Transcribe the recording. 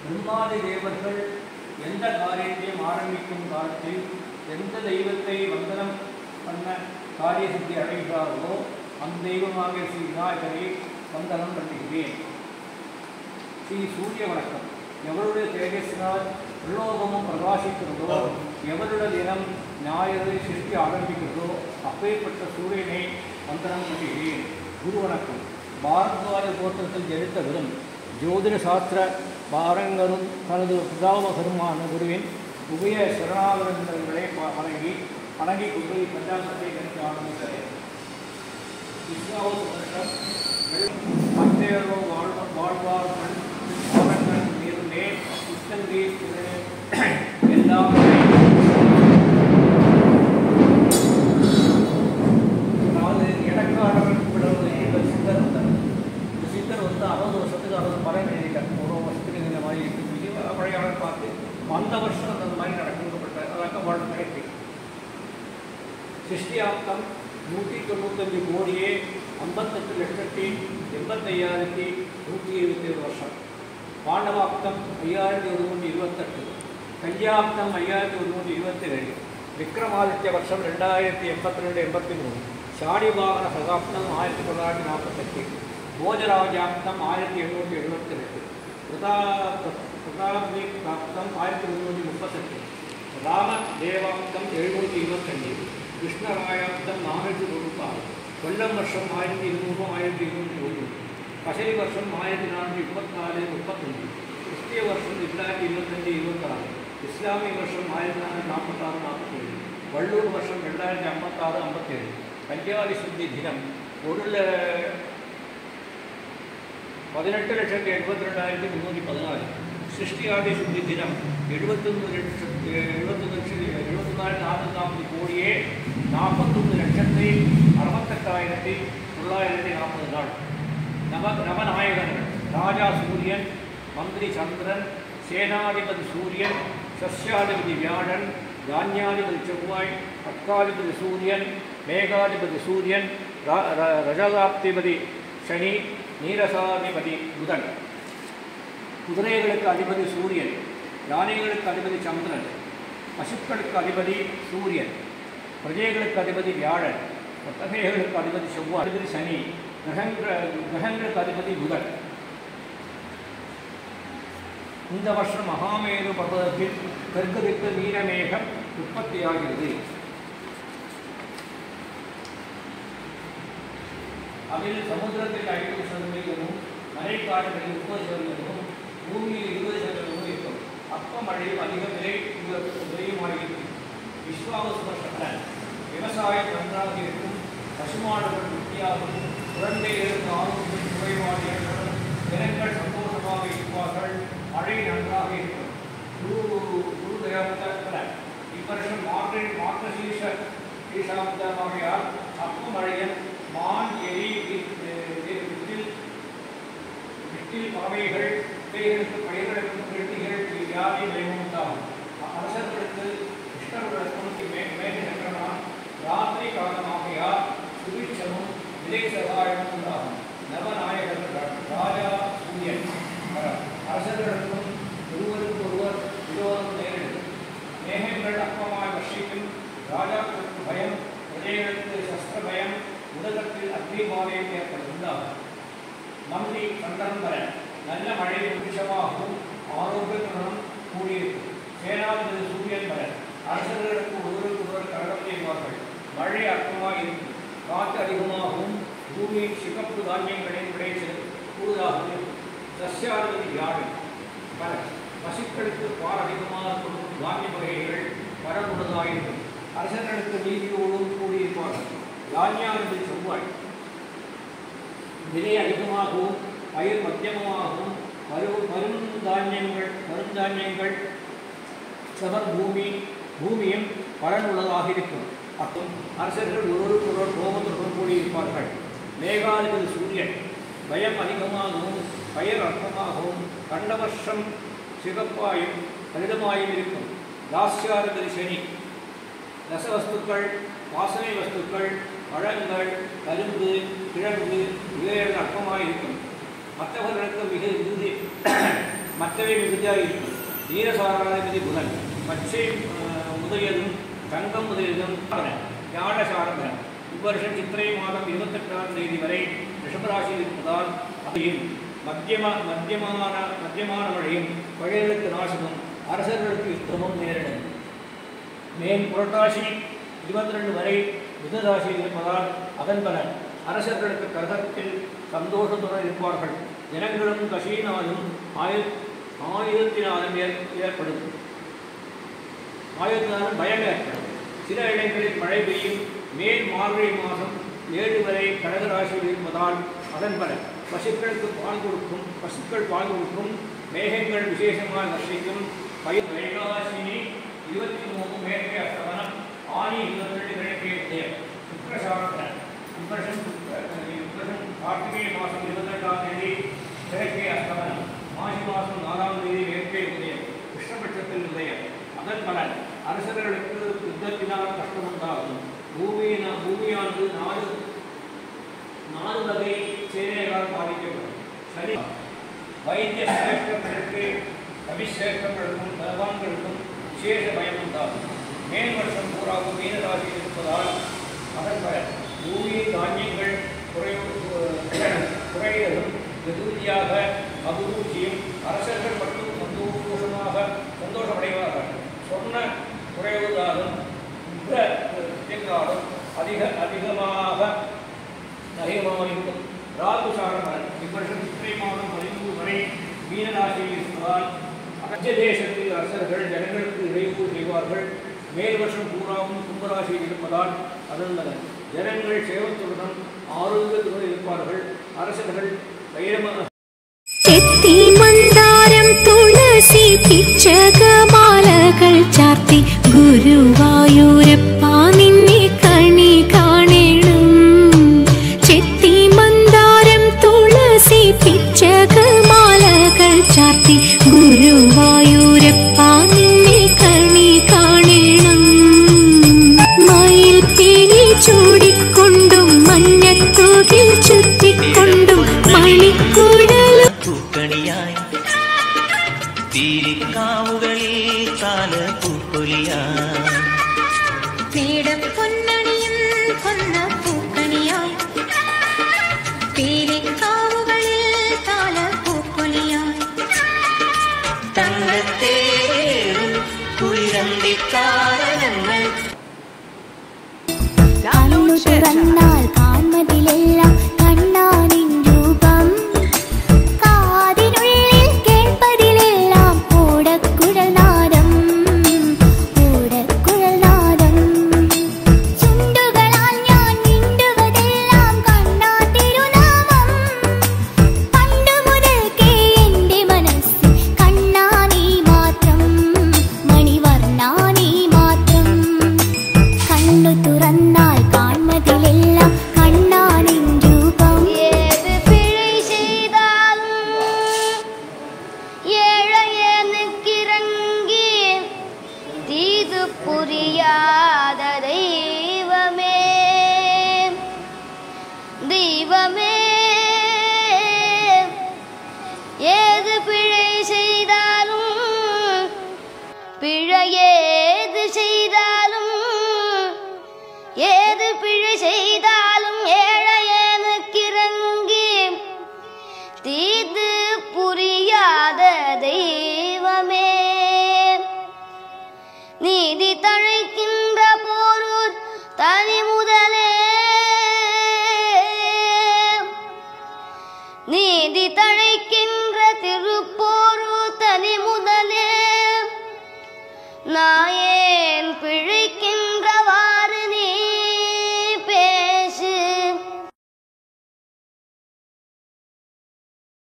பிரம்மாதி தேவர்கள் எந்த காரியத்தையும் ஆரம்பிக்கும் காலத்தில் எந்த தெய்வத்தை வந்தனம் பண்ண காரிய சித்தி அடைகிறார்களோ அந்த தெய்வமாக ஸ்ரீ விநாயகரை வந்தனம் பண்ணுகிறேன். ஸ்ரீ சூரிய வணக்கம். எவருடைய தேஜஸினால் பிரலோகமும் பிரகாசிக்கிறதோ, எவருடைய தினம் ஞாயிறு சிருஷ்டி ஆரம்பிக்கிறதோ அப்பேற்பட்ட சூரியனை வந்தனம் பண்ணுகிறேன். குரு வணக்கம். பாரத்வாஜ கோத்திரத்தில் ஜெனித்தவரும் ஜோதிட சாஸ்திர பாரங்கரும் தனது பிரதாபகருமான குருவின் உபய சரணாகரங்களை வணங்கி கொண்டு பஞ்சாங்கத்தை கணிக்க ஆரம்பித்தேன். மற்றேரோ வாழ்வார்கள் பாரங்கள் நீருமே புத்தங்கி எல்லாம் அதாவது இடக்காரர்கள் சித்தர் வந்தார். இந்த சித்தர் வந்து 60 வருஷத்துக்கு 60 பலன் எழுதிட்டார். ஒரு வருஷத்துக்கு இந்த மாதிரி பழையாளர் பார்த்து அந்த வருஷம் அந்த மாதிரி நடக்கப்பட்ட அதாக வாழ்க்கை கிடைக்கும். சிருஷ்டியாப்தம் 195 கோடியே 58,85,127 வருஷம். பாண்டவாப்தம் 5128, கல்யாப்தம் 5127, விக்ரமாதித்ய வருஷம் 2082-83, ஷாடிவாகன சகாப்தம் 1948, போஜராஜாப்தம் 1872, பிரதாப்தம் 1338, ராமதேவாப்தம் 725, கிருஷ்ணராயாப்தம் 496, கொல்லம் வருஷம் 1200-1201, கசரி வருஷம் 1424-35, கிறிஸ்திய வருஷம் 2025-26, இஸ்லாமிய வருஷம் 1446-47, வள்ளூர் வருஷம் 2056-57, கல்யாணி சுத்தி தினம் 18,72,314, சிருஷ்டியாதி சுத்தி தினம் 74,440 கோடியே 41,68,940 நாள். நவநாயகர்கள் ராஜா சூரியன், மந்திரி சந்திரன், சேனாதிபதி சூரியன், சஸ்யாதிபதி வியாழன், தானியாதிபதி செவ்வாய், அக்காதிபதி சூரியன், மேகாதிபதி சூரியன், ரஜகாப்திபதி சனி, நீரசாதிபதி புதன். குதிரைகளுக்கு அதிபதி சூரியன், யானைகளுக்கு அதிபதி சந்திரன், பசுக்களுக்கு அதிபதி சூரியன், பிரஜைகளுக்கு அதிபதி வியாழன், ஒட்டகைகளுக்கு அதிபதி செவ்வாய், அதிபதி சனி, கிரகங்களுக்கு அதிபதி புதன். இந்த வருஷம் மகாமேரு பர்வதத்தில் தெற்கு நீலமேகம் உற்பத்தியாகிறது. அதில் சமுத்திரத்தில் 50% மலைக்காடுகளில் 30% பூமியில் 20% இருக்கும். அப்பமழையும் அதிக விலையுமாயிருக்கும். விஸ்வாவசுப விவசாயம் நன்றாக இருக்கும். பசுமாடுகள் வித்தியாகும். குழந்தைகளுக்கு ஆரோக்கியம் குறைபாடு ஏற்படும். ஜனங்கள் சந்தோஷமாக இருப்பார்கள். மழை நன்றாக இருக்கும். இவ்வருஷம் மார்கசீஷ ஈசாந்தமாகையால் அப்பமழையன் மான் எலி விட்டில் பறவைகள் இவைகளுக்கு பயிர்களுக்கும் கிருட்டிகள் வியாதி விளைவுண்டாகும். அரசர்களுக்கு கிருஷ்ணர்களுக்கும் மேகசக்கரனான் ராத்திரி காலமாகையால் சுபிட்சமும் விலை சகாயமும் உண்டாகும். நவநாயகர்கள் ராஜா சூரியன் அரசர்களுக்கும் ஒருவருக்கு ஒருவர் விரோதம் நேரிடும். மேகங்கள் அப்பமாய் வர்ஷிக்கும். ராஜாக்களுக்கு பயம், பிரஜைகளுக்கு சஸ்திர பயம், உலகத்தில் அக்னிபாதையும் ஏற்படுகின்றார். மந்திரி சந்திரன் நல்ல மழை விஷமாகவும் ஆரோக்கியத்துடன் கூடியிருக்கும். சேனாதிபதி சூரியன் அரசர்களுக்கு ஒருவருக்கு ஒருவர் கழகம் செய்வார்கள். மழை அற்பமாக இருக்கும். காற்று அதிகமாகவும் பூமியின் சிகப்பு தானியங்களின் விளைச்சல் கூடுதலாக இருக்கும். சஸ்யாதிபதி வியாழன் பசுக்களுக்கு பால் அதிகமாக கொடுக்கும் தானிய வகைகள் வரமுள்ளதாக இருக்கும். அரசர்களுக்கு நீதியோடும் கூடியிருப்பார்கள். தானியாதிபதி செவ்வாய் விலை அதிகமாகவும் பயிர் மத்தியமாகவும் மருந்தானியங்கள் சவர் பூமியும் பலனுள்ளதாக இருக்கும். அப்புறம் அரசர்கள் ஒருவருக்கொருவர் கோபத்துடன் கூடியிருப்பார்கள். மேகாதிபதி சூரியன் பயம் அதிகமாகவும் பயிர் அற்பமாகவும் கண்டவர்ஷம் சிகப்பாயும் கடிதமாயும் இருக்கும். ராசியாதிபதி சனி ரசவஸ்துக்கள், வாசனை வஸ்துக்கள், பழங்கள், கரும்பு, கிழங்கு இவைகள் அற்பமாக இருக்கும். மற்றவர்களுக்கு மற்றவை மிகுதியாக இருக்கும். நீரசாராதிபதி புதன், பச்சை முதலியதும் தங்கம் முதலியதும் வியாழசாரந்தன். இவ்வருஷம் சித்திரை மாதம் 28ஆம் தேதி வரை ரிஷபராசியில் இருப்பதால் அதையும் மத்தியமான மழையும் பகைகளுக்கு நாசமும் அரசர்களுக்கு யுத்தமும் நேரிடும். மேல் புரட்டாசி 22 வரை மிதுனராசியில் இருப்பதால் அதன் பலன் அரசர்களுக்கு கழகத்தில் சந்தோஷத்துடன் இருப்பார்கள். ஜனங்களும் கஷீனாலும் ஆயுதத்தினாலும் ஏற்படும். ஆயுதத்தினாலும் பயம் ஏற்படும். சில இடங்களில் மழை பெய்யும். மேல் மார்கழி மாதம் 7 வரை கடகராசியில் இருப்பதால் அதன் பலன் பசுக்கள் பால் கொடுக்கும். மேகங்கள் விசேஷமாக வர்ஷிக்கும். வைகாசினி 23 மேற்கே அஸ்தமனம், ஆனி 22 கிழக்கே உதயம். சுக்ரசாரத்தன் இவ்வருஷம் கார்த்திகை மாதம் 22ஆம் தேதி கிழக்கே அஸ்தமனம், மாசி மாதம் 4ஆம் தேதி மேற்கே உதயம். கிருஷ்ணபட்சத்தில் உதயம். அதன் பலன் அரசர்களுக்கு யுத்தத்தினால் கஷ்டம் உண்டாகும். பூமியானது 4 வகை சேனைகளால் பாதிக்கப்படும். சரி, வைத்திய சிரேஷ்டர்களுக்கு அபிஷேகங்களுக்கும் பகவான்களுக்கும் விசேஷ பயம் உண்டாகும். மேல் வருஷம் பூராவும் மீனராசியில் இருப்பதால் அதன் பலன் பூமியின் தானியங்கள் குறையதும் வெகுதியாக அபிவிருத்தியும் அரசர்கள் மட்டும் சந்தோஷமடைவார்கள். சொன்ன குறைவதாலும் அதிகமாக இருக்கும். ராகு சாரங்கள் இவ்வருஷம் சித்திரை மாதம் 13 வரை மீனராசியில் இருப்பதால் அகஜ தேசத்தில் அரசர்கள் ஜனங்களுக்கு இடையூறு செய்வார்கள். மேல் வருஷம் பூராவும் கும்பராசியில் இருப்பதால் அதன் ஜனங்கள் சேவத்துடன் ஆரோக்கியத்துடன் இருப்பார்கள். அரசர்கள் தைரியமாக തുളസി പിച്ചകമാലകൾ ചാർത്തി ഗുരുവായൂരപ്പ നിന്നെ കണി കാണണം. ചെത്തി മന്ദാരം തുളസി പിച്ചകമാലകൾ ചാർത്തി ഗുരുവായൂരപ്പ നിന്നെ കണി കാണണം. മയിൽ പിടി ചൂടിക്കൊണ്ടും മഞ്ഞത്തുകിൽ ചുറ്റിക്കൊണ്ടും മണിക്കുഴലും പൂക്കണിയായി തീരിക്കാവുകളിൽ കാല പൂപ്പൊലിയായി പൊന്നണിയും കൊന്ന പൂക്കണിയായി തീരിക്കാവുകളിൽ കാല പൂപ്പൊലിയായി തങ്കത്തേറും കുളിരന്തി കാരണങ്ങൾ തുറന്നാൽ കാൺമതിലെല്ലാം കണ്ണാനിൻ രൂപം. കാതിനുള്ളിൽ കേൾപ്പതിലെല്ലാം ഓടക്കുഴൽ നാദം. ചുണ്ടുകളാൽ ഞാൻ മിണ്ടുവതെല്ലാം കണ്ണാ തിരുനാമം. പണ്ടു മുതൽക്കേ എൻ്റെ മനസ്സിൽ കണ്ണാ നീ മാത്രം, മണിവർണ്ണാ നീ മാത്രം. കണ്ണു തുറന്നാൽ കാൺമതിലെല്ലാം കണ്ണാനിൻ രൂപം. ഏത് പിഴை ചെയ്താലും ഏഴയനുക്കിറങ്ങി തീതു പുരിയാത ദൈവമേ, ദൈവമേ. ഏത് പിഴை ചെയ്താലും പിഴയേത് ചെയ്താലും ஏது பிழை செய்தாலும் ஏழையனுக்கிறங்கி தீது புரியாத தெய்வமே. நீதி தழைக்கின்ற போரூர் தனி முதலே, நீதி தழைக்கின்ற திருப்போரூர் தனி முதலே. நாயேன்